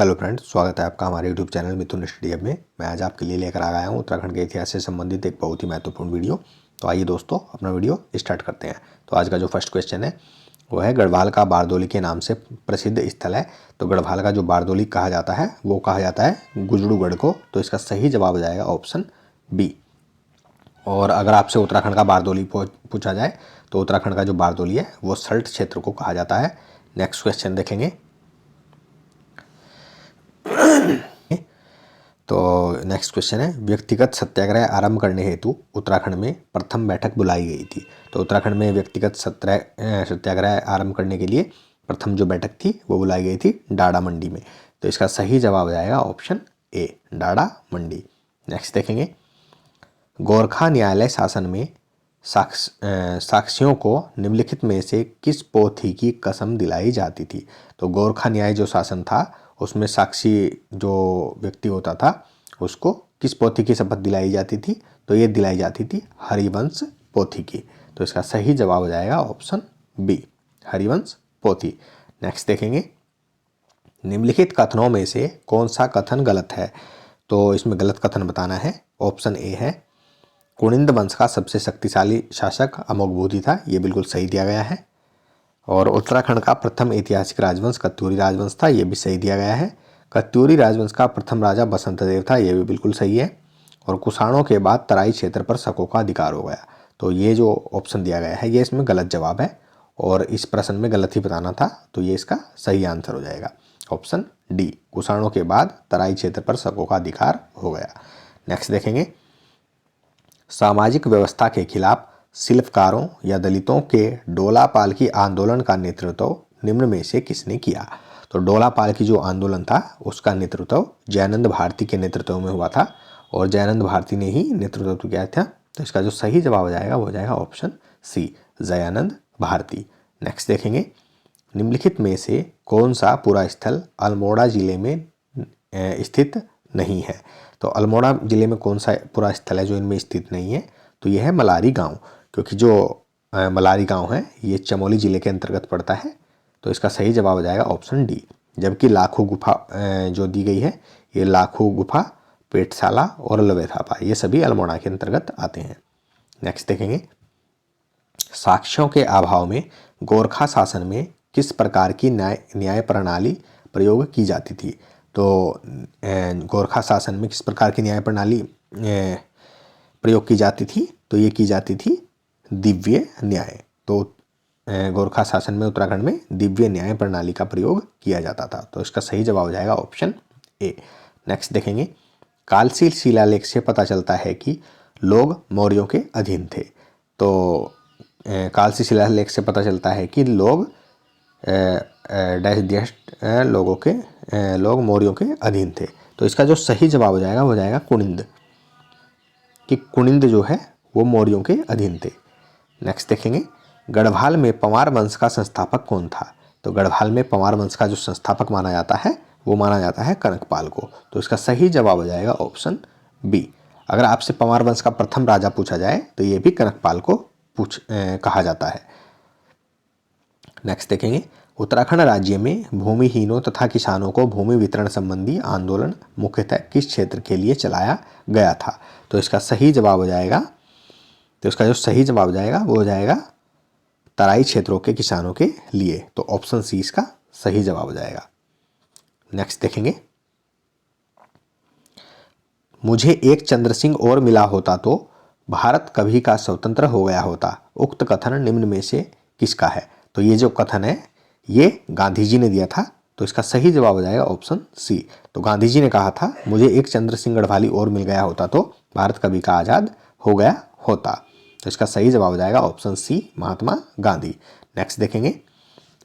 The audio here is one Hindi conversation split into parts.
हेलो फ्रेंड्स, स्वागत है आपका हमारे यूट्यूब चैनल मिथुन स्टडी हब में। मैं आज आपके लिए लेकर आ गया हूँ उत्तराखंड के इतिहास से संबंधित एक बहुत ही महत्वपूर्ण वीडियो। तो आइए दोस्तों, अपना वीडियो स्टार्ट करते हैं। तो आज का जो फर्स्ट क्वेश्चन है वो है, गढ़वाल का बारदोली के नाम से प्रसिद्ध स्थल है। तो गढ़वाल का जो बारदोली कहा जाता है वो कहा जाता है गुजरूगढ़ को। तो इसका सही जवाब हो जाएगा ऑप्शन बी। और अगर आपसे उत्तराखंड का बारदोली पूछा जाए तो उत्तराखंड का जो बारदोली है वो सल्ट क्षेत्र को कहा जाता है। नेक्स्ट क्वेश्चन देखेंगे। तो नेक्स्ट क्वेश्चन है, व्यक्तिगत सत्याग्रह आरंभ करने हेतु उत्तराखंड में प्रथम बैठक बुलाई गई थी। तो उत्तराखंड में व्यक्तिगत सत्याग्रह आरंभ करने के लिए प्रथम जो बैठक थी वो बुलाई गई थी डाडा मंडी में। तो इसका सही जवाब हो जाएगा option A, Dada Mandi. Next देखेंगे, गोरखा न्यायालय शासन में साक्ष्यों को निम्नलिखित में से किस पोथी की कसम दिलाई जाती थी। तो गोरखा न्याय जो शासन था उसमें साक्षी जो व्यक्ति होता था उसको किस पोथी की शपथ दिलाई जाती थी। तो ये दिलाई जाती थी हरिवंश पोथी की। तो इसका सही जवाब हो जाएगा ऑप्शन बी, हरिवंश पोथी। नेक्स्ट देखेंगे, निम्नलिखित कथनों में से कौन सा कथन गलत है। तो इसमें गलत कथन बताना है। ऑप्शन ए है, कुनिंद वंश का सबसे शक्तिशाली शासक अमोघबोधि था। ये बिल्कुल सही दिया गया है। और उत्तराखंड का प्रथम ऐतिहासिक राजवंश कत्यूरी राजवंश था। ये भी सही दिया गया है। कत्यूरी राजवंश का प्रथम राजा बसंतदेव था। ये भी बिल्कुल सही है। और कुषाणों के बाद तराई क्षेत्र पर शकों का अधिकार हो गया। तो ये जो ऑप्शन दिया गया है ये इसमें गलत जवाब है और इस प्रश्न में गलत ही बताना था। तो ये इसका सही आंसर हो जाएगा ऑप्शन डी, कुषाणों के बाद तराई क्षेत्र पर शकों का अधिकार हो गया। नेक्स्ट देखेंगे, सामाजिक व्यवस्था के खिलाफ शिल्पकारों या दलितों के डोला पालकी आंदोलन का नेतृत्व निम्न में से किसने किया। तो डोला पालकी जो आंदोलन था उसका नेतृत्व जयानंद भारती के नेतृत्व में हुआ था और जयानंद भारती ने ही नेतृत्व किया था। तो इसका जो सही जवाब हो जाएगा वो हो जाएगा option C, Jayanand Bharti. Next देखेंगे, निम्नलिखित में से कौन सा पूरा स्थल अल्मोड़ा जिले में स्थित नहीं है। तो अल्मोड़ा जिले में कौन सा पूरा स्थल है जो इनमें स्थित नहीं है। तो यह है मलारी गांव, क्योंकि जो मलारी गांव है ये चमोली जिले के अंतर्गत पड़ता है। तो इसका सही जवाब हो जाएगा ऑप्शन डी। जबकि लाखों गुफा जो दी गई है ये लाखों गुफा, पेटशाला और लवेथापा ये सभी अल्मोड़ा के अंतर्गत आते हैं। नेक्स्ट देखेंगे, साक्ष्यों के अभाव में गोरखा शासन में किस प्रकार की न्याय प्रणाली प्रयोग की जाती थी। तो गोरखा शासन में किस प्रकार की न्याय प्रणाली प्रयोग की जाती थी। तो ये की जाती थी दिव्य न्याय। तो गोरखा शासन में उत्तराखंड में दिव्य न्याय प्रणाली का प्रयोग किया जाता था। तो इसका सही जवाब हो जाएगा ऑप्शन ए। नेक्स्ट देखेंगे, कालशील शिलालेख से पता चलता है कि लोग मौर्यों के अधीन थे। तो कालशील शिलालेख से पता चलता है कि लोग लोग मौर्यों के अधीन थे। तो इसका जो सही जवाब हो जाएगा वो हो जाएगा कुनिंद, कि कुनिंद जो है वो मौर्यों के अधीन थे। नेक्स्ट देखेंगे, गढ़वाल में पंवार वंश का संस्थापक कौन था। तो गढ़वाल में पंवार वंश का जो संस्थापक माना जाता है वो माना जाता है कनकपाल को। तो इसका सही जवाब हो जाएगा ऑप्शन बी। अगर आपसे पंवार वंश का प्रथम राजा पूछा जाए तो ये भी कनकपाल को कहा जाता है। नेक्स्ट देखेंगे, उत्तराखंड राज्य में भूमिहीनों तथा किसानों को भूमि वितरण संबंधी आंदोलन मुख्यतः किस क्षेत्र के लिए चलाया गया था। तो इसका सही जवाब हो जाएगा, तो इसका जो सही जवाब हो जाएगा वो हो जाएगा तराई क्षेत्रों के किसानों के लिए। तो ऑप्शन सी इसका सही जवाब हो जाएगा। नेक्स्ट देखेंगे, मुझे एक चंद्र सिंह और मिला होता तो भारत कभी का स्वतंत्र हो गया होता। उक्त कथन निम्न में से किसका है। तो ये जो कथन है ये गांधी जी ने दिया था। तो इसका सही जवाब हो जाएगा ऑप्शन सी। तो गांधी जी ने कहा था, मुझे एक चंद्र सिंह गढ़वाली और मिल गया होता तो भारत कभी का आज़ाद हो गया होता। तो इसका सही जवाब हो जाएगा ऑप्शन सी, महात्मा गांधी। नेक्स्ट देखेंगे,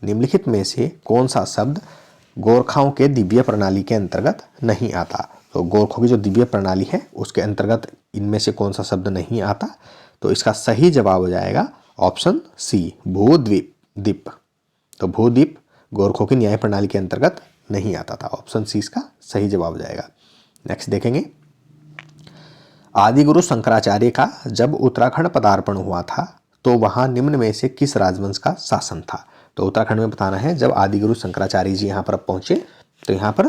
निम्नलिखित में से कौन सा शब्द गोरखाओं के दिव्य प्रणाली के अंतर्गत नहीं आता। तो गोरखों की जो दिव्य प्रणाली है उसके अंतर्गत इनमें से कौन सा शब्द नहीं आता। तो इसका सही जवाब हो जाएगा ऑप्शन सी, भूद्वीप द्वीप। तो भूद्वीप गोरखों की न्याय प्रणाली के अंतर्गत नहीं आता था। ऑप्शन सी इसका सही जवाब हो जाएगा। नेक्स्ट देखेंगे, आदिगुरु शंकराचार्य का जब उत्तराखंड पदार्पण हुआ था तो वहां निम्न में से किस राजवंश का शासन था। तो उत्तराखंड में बताना है जब आदिगुरु शंकराचार्य जी यहाँ पर पहुंचे तो यहाँ पर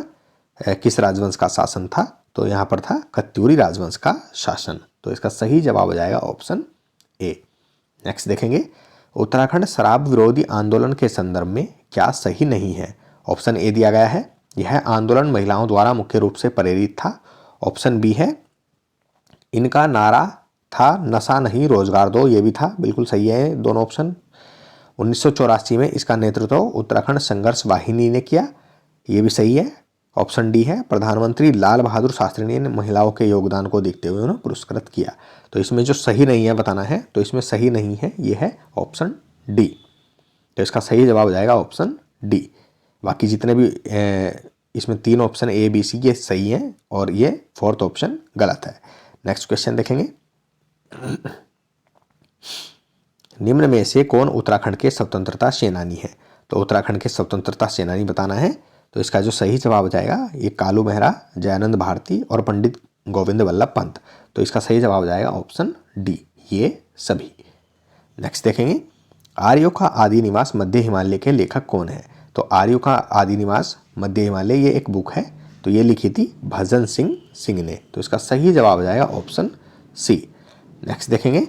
किस राजवंश का शासन था? तो यहाँ पर था कत्यूरी राजवंश का शासन। तो इसका सही जवाब हो जाएगा ऑप्शन ए। नेक्स्ट देखेंगे, उत्तराखंड शराब विरोधी आंदोलन के संदर्भ में क्या सही नहीं है? ऑप्शन ए दिया गया है, यह आंदोलन महिलाओं द्वारा मुख्य रूप से प्रेरित था। ऑप्शन बी है, इनका नारा था नशा नहीं रोजगार दो, ये भी था, बिल्कुल सही है दोनों ऑप्शन। 1984 में इसका नेतृत्व उत्तराखंड संघर्ष वाहिनी ने किया, ये भी सही है। ऑप्शन डी है, प्रधानमंत्री लाल बहादुर शास्त्री ने महिलाओं के योगदान को देखते हुए उन्हें पुरस्कृत किया। तो इसमें जो सही नहीं है बताना है, तो इसमें सही नहीं है ये है ऑप्शन डी। तो इसका सही जवाब हो जाएगा ऑप्शन डी। बाकी जितने भी इसमें 3 ऑप्शन ए बी सी ये सही हैं और ये 4th ऑप्शन गलत है। नेक्स्ट क्वेश्चन देखेंगे, निम्न में से कौन उत्तराखंड के स्वतंत्रता सेनानी है? तो उत्तराखंड के स्वतंत्रता सेनानी बताना है। तो इसका जो सही जवाब हो जाएगा ये कालू मेहरा, जयानंद भारती और पंडित गोविंद वल्लभ पंत। तो इसका सही जवाब हो जाएगा ऑप्शन डी, ये सभी। नेक्स्ट देखेंगे, आर्यों का आदि निवास मध्य हिमालय के लेखक कौन है? तो आर्यों का आदि निवास मध्य हिमालय ये एक बुक है, तो ये लिखी थी भजन सिंह ने। तो इसका सही जवाब हो जाएगा ऑप्शन सी। नेक्स्ट देखेंगे,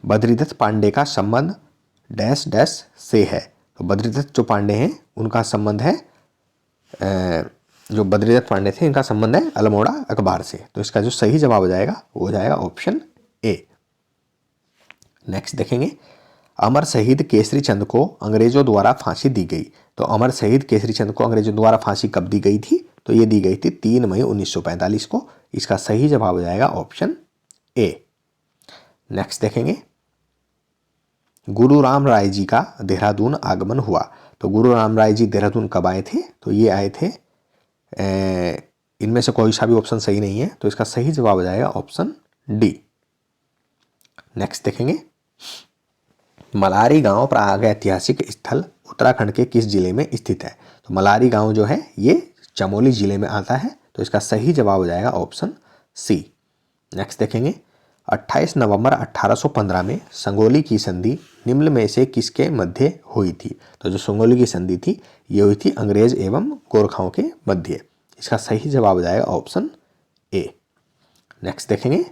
बद्रीदत्त पांडे का संबंध डैश डैश से है। तो बद्रीदत्त जो पांडे हैं उनका संबंध है, जो बद्रीदत्त पांडे थे इनका संबंध है अल्मोड़ा अखबार से। तो इसका जो सही जवाब हो जाएगा वो हो जाएगा ऑप्शन ए। नेक्स्ट देखेंगे, अमर शहीद केसरी चंद को अंग्रेजों द्वारा फांसी दी गई। तो अमर शहीद केसरी चंद को अंग्रेजों द्वारा फांसी कब दी गई थी? तो ये दी गई थी 3 मई 1945 को। इसका सही जवाब हो जाएगा ऑप्शन ए। नेक्स्ट देखेंगे, गुरु राम राय जी का देहरादून आगमन हुआ। तो गुरु राम राय जी देहरादून कब आए थे? तो ये आए थे, इनमें से कोई सा भी ऑप्शन सही नहीं है, तो इसका सही जवाब हो जाएगा ऑप्शन डी। नेक्स्ट देखेंगे, मलारी गांव प्रागैतिहासिक स्थल उत्तराखंड के किस जिले में स्थित है? तो मलारी गांव जो है ये चमोली जिले में आता है। तो इसका सही जवाब हो जाएगा ऑप्शन सी। नेक्स्ट देखेंगे, 28 नवंबर 1815 में संगोली की संधि निम्न में से किसके मध्य हुई थी? तो जो संगोली की संधि थी ये हुई थी अंग्रेज एवं गोरखाओं के मध्य। इसका सही जवाब हो जाएगा ऑप्शन ए। नेक्स्ट देखेंगे,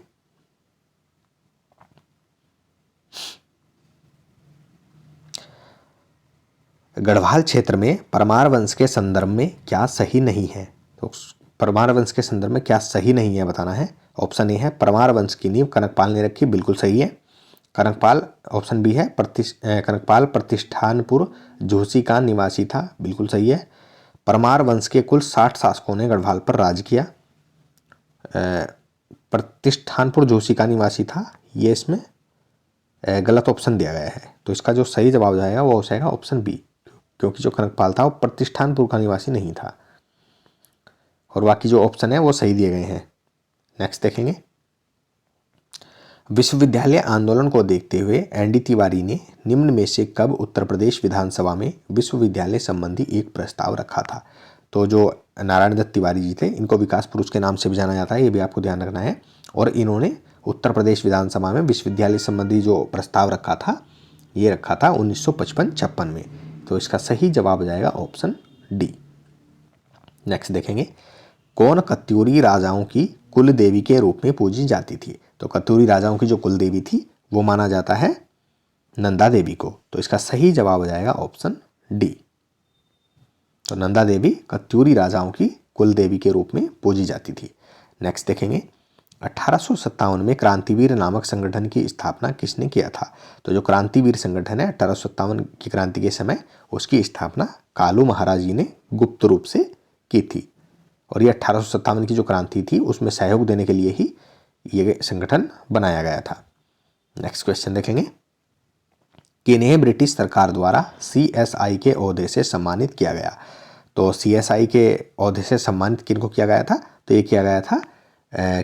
गढ़वाल क्षेत्र में परमार वंश के संदर्भ में क्या सही नहीं है? तो परमार वंश के संदर्भ में क्या सही नहीं है बताना है। ऑप्शन ए है, परमार वंश की नींव कनकपाल ने रखी, बिल्कुल सही है। कनकपाल, ऑप्शन बी है, कनकपाल प्रतिष्ठानपुर झूसी का निवासी था, बिल्कुल सही है। परमार वंश के कुल 60 शासकों ने गढ़वाल पर राज किया। प्रतिष्ठानपुर झूसी का निवासी था, ये इसमें गलत ऑप्शन दिया गया है। तो इसका जो सही जवाब जाएगा वो हो जाएगा ऑप्शन बी, क्योंकि जो कनकपाल था वो प्रतिष्ठानपुर का निवासी नहीं था। और बाकी जो ऑप्शन है वो सही दिए गए हैं। नेक्स्ट देखेंगे, विश्वविद्यालय आंदोलन को देखते हुए एनडी तिवारी ने निम्न में से कब उत्तर प्रदेश विधानसभा में विश्वविद्यालय संबंधी एक प्रस्ताव रखा था? तो जो नारायण दत्त तिवारी जी थे इनको विकास पुरुष के नाम से भी जाना जाता है, ये भी आपको ध्यान रखना है। और इन्होंने उत्तर प्रदेश विधानसभा में विश्वविद्यालय संबंधी जो प्रस्ताव रखा था ये रखा था 1955-56 में। तो इसका सही जवाब हो जाएगा ऑप्शन डी। नेक्स्ट देखेंगे, कौन कत्यूरी राजाओं की कुल देवी के रूप में पूजी जाती थी? तो कत्यूरी राजाओं की जो कुल देवी थी वो माना जाता है नंदा देवी को। तो इसका सही जवाब हो जाएगा ऑप्शन डी। तो नंदा देवी कत्यूरी राजाओं की कुल देवी के रूप में पूजी जाती थी। नेक्स्ट देखेंगे, 1857 में क्रांतिवीर नामक संगठन की स्थापना किसने किया था? तो जो क्रांतिवीर संगठन है 1857 की क्रांति के समय उसकी स्थापना कालू महाराज जी ने गुप्त रूप से की थी। और ये 1857 की जो क्रांति थी उसमें सहयोग देने के लिए ही ये संगठन बनाया गया था। नेक्स्ट क्वेश्चन देखेंगे, किन्हें ब्रिटिश सरकार द्वारा CSI के ओहदे से सम्मानित किया गया? तो CSI के ओहदे से सम्मानित किनको किया गया था? तो ये किया गया था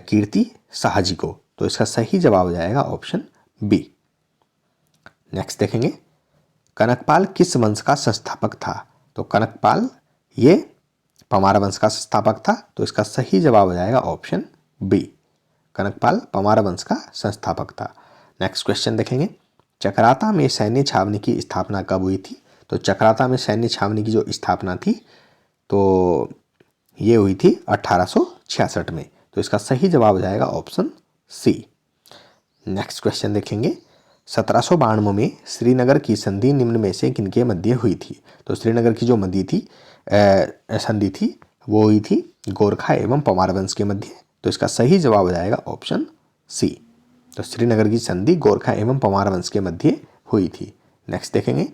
कीर्ति शाह जी को। तो इसका सही जवाब हो जाएगा ऑप्शन बी। नेक्स्ट देखेंगे, कनकपाल किस वंश का संस्थापक था? तो कनकपाल ये पमार वंश का संस्थापक था। तो इसका सही जवाब हो जाएगा ऑप्शन बी, कनकपाल पमार वंश का संस्थापक था। नेक्स्ट क्वेश्चन देखेंगे, चकराता में सैन्य छावनी की स्थापना कब हुई थी? तो चकराता में सैन्य छावनी की जो स्थापना थी तो ये हुई थी 1866 में। तो इसका सही जवाब हो जाएगा ऑप्शन सी। नेक्स्ट क्वेश्चन देखेंगे, 1792 में श्रीनगर की संधि निम्न में से किनके मध्य हुई थी? तो श्रीनगर की जो संधि थी वो हुई थी गोरखा एवं परमार वंश के मध्य। तो इसका सही जवाब हो जाएगा ऑप्शन सी। तो श्रीनगर की संधि गोरखा एवं परमार वंश के मध्य हुई थी। नेक्स्ट देखेंगे,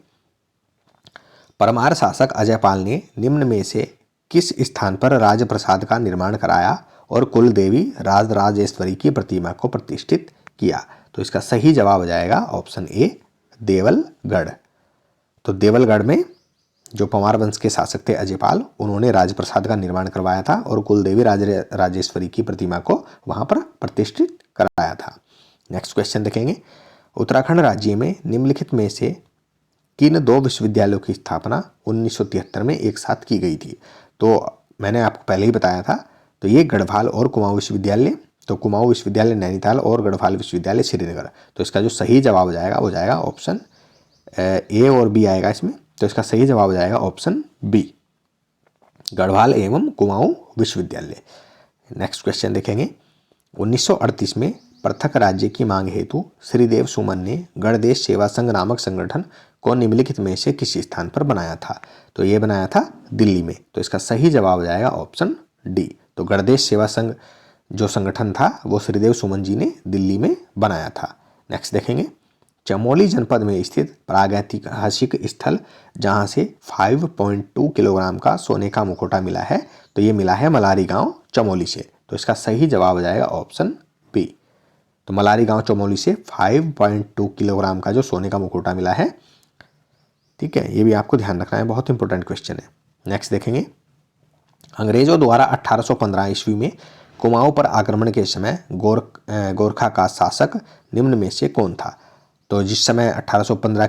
परमार शासक अजयपाल ने निम्न में से किस स्थान पर राजप्रसाद का निर्माण कराया और कुलदेवी राजराजेश्वरी की प्रतिमा को प्रतिष्ठित किया? तो इसका सही जवाब हो जाएगा ऑप्शन ए, देवलगढ़। तो देवलगढ़ में जो परमार वंश के शासक थे अजयपाल, उन्होंने राजप्रसाद का निर्माण करवाया था और कुलदेवी राजेश्वरी की प्रतिमा को वहां पर प्रतिष्ठित कराया था। नेक्स्ट क्वेश्चन देखेंगे, उत्तराखंड राज्य में निम्नलिखित में से किन दो विश्वविद्यालयों की स्थापना 1973 में एक साथ की गई थी? तो मैंने आपको पहले ही बताया था, तो ये गढ़वाल और कुमाऊं विश्वविद्यालय, तो कुमाऊं विश्वविद्यालय नैनीताल और गढ़वाल विश्वविद्यालय श्रीनगर। तो इसका जो सही जवाब हो जाएगा वो जाएगा ऑप्शन ए और बी आएगा इसमें। तो इसका सही जवाब हो जाएगा ऑप्शन बी, गढ़वाल एवं कुमाऊं विश्वविद्यालय। नेक्स्ट क्वेश्चन देखेंगे, 1938 में पृथक राज्य की मांग हेतु श्रीदेव सुमन ने गणदेश सेवा संघ नामक संगठन को निम्नलिखित में से किस स्थान पर बनाया था? तो ये बनाया था दिल्ली में। तो इसका सही जवाब हो जाएगा ऑप्शन डी। तो गणदेश सेवा संघ जो संगठन था वो श्रीदेव सुमन जी ने दिल्ली में बनाया था। नेक्स्ट देखेंगे, चमोली जनपद में स्थित प्रागैतिहासिक स्थल जहां से 5.2 किलोग्राम का सोने का मुखौटा मिला है, तो ये मिला है मलारी गांव चमोली से। तो इसका सही जवाब हो जाएगा ऑप्शन बी। तो मलारी गांव चमोली से 5.2 किलोग्राम का जो सोने का मुखौटा मिला है, ठीक है, ये भी आपको ध्यान रखना है, बहुत इंपॉर्टेंट क्वेश्चन है। नेक्स्ट देखेंगे, अंग्रेजों द्वारा 1815 ईस्वी में कुमाऊं पर आक्रमण के समय गोरखा का शासक निम्न में से कौन था? तो जिस समय 1815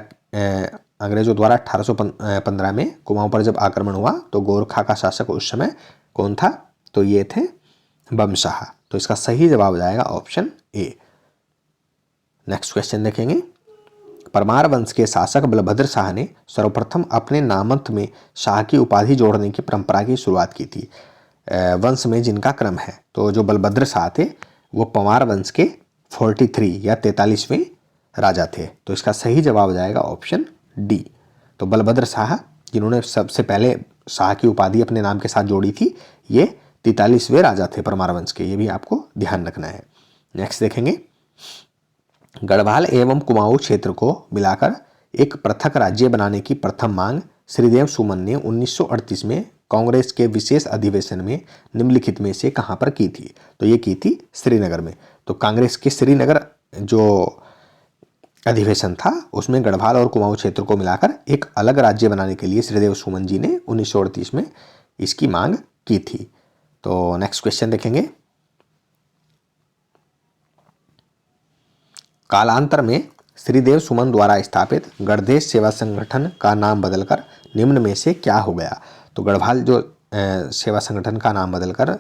अंग्रेजों द्वारा 1815 में कुमाऊं पर जब आक्रमण हुआ तो गोरखा का शासक उस समय कौन था? तो ये थे बमशाह। तो इसका सही जवाब हो जाएगा ऑप्शन ए। नेक्स्ट क्वेश्चन देखेंगे, परमार वंश के शासक बलभद्र शाह ने सर्वप्रथम अपने नामंत में शाह की उपाधि जोड़ने की परंपरा की शुरुआत की थी वंश में जिनका क्रम है। तो जो बलभद्र शाह थे वो परमार वंश के 43 या 43वें राजा थे। तो इसका सही जवाब हो जाएगा ऑप्शन डी। तो बलभद्र शाह जिन्होंने सबसे पहले शाह की उपाधि अपने नाम के साथ जोड़ी थी, ये 43वें राजा थे परमार वंश के, ये भी आपको ध्यान रखना है। नेक्स्ट देखेंगे, गढ़वाल एवं कुमाऊं क्षेत्र को मिलाकर एक पृथक राज्य बनाने की प्रथम मांग श्रीदेव सुमन ने 1938 में कांग्रेस के विशेष अधिवेशन में निम्नलिखित में से कहां पर की थी? तो ये की थी श्रीनगर में। तो कांग्रेस के श्रीनगर जो अधिवेशन था उसमें गढ़वाल और कुमाऊं क्षेत्र को मिलाकर एक अलग राज्य बनाने के लिए श्रीदेव सुमन जी ने 1938 में इसकी मांग की थी। तो नेक्स्ट क्वेश्चन देखेंगे, कालांतर में श्रीदेव सुमन द्वारा स्थापित गणदेश सेवा संगठन का नाम बदलकर निम्न में से क्या हो गया? तो गढ़वाल जो सेवा संगठन का नाम बदलकर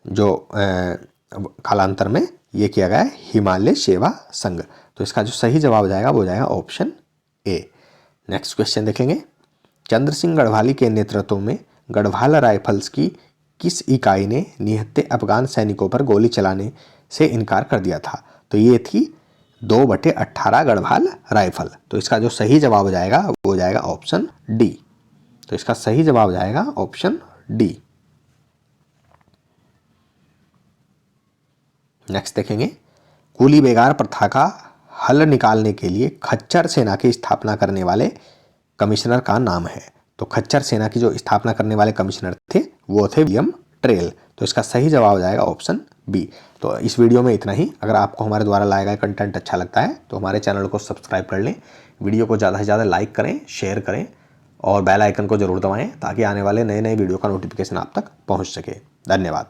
जो कालांतर में ये किया गया हिमालय सेवा संघ। तो इसका जो सही जवाब हो जाएगा वो जाएगा ऑप्शन ए। नेक्स्ट क्वेश्चन देखेंगे, चंद्र सिंह गढ़वाली के नेतृत्व में गढ़वाल राइफल्स की किस इकाई ने निहत्थे अफगान सैनिकों पर गोली चलाने से इनकार कर दिया था? तो ये थी 2/18 गढ़वाल राइफल। तो इसका जो सही जवाब हो जाएगा वो हो जाएगा ऑप्शन डी। तो इसका सही जवाब हो जाएगा ऑप्शन डी। नेक्स्ट देखेंगे, कुली बेगार प्रथा का हल निकालने के लिए खच्चर सेना की स्थापना करने वाले कमिश्नर का नाम है। तो खच्चर सेना की जो स्थापना करने वाले कमिश्नर थे वो थे विलियम ट्रेल। तो इसका सही जवाब हो जाएगा ऑप्शन बी। तो इस वीडियो में इतना ही। अगर आपको हमारे द्वारा लाया गया कंटेंट अच्छा लगता है तो हमारे चैनल को सब्सक्राइब कर लें, वीडियो को ज़्यादा से ज़्यादा लाइक करें, शेयर करें और बेल आइकन को जरूर दबाएं ताकि आने वाले नए नए वीडियो का नोटिफिकेशन आप तक पहुंच सके। धन्यवाद।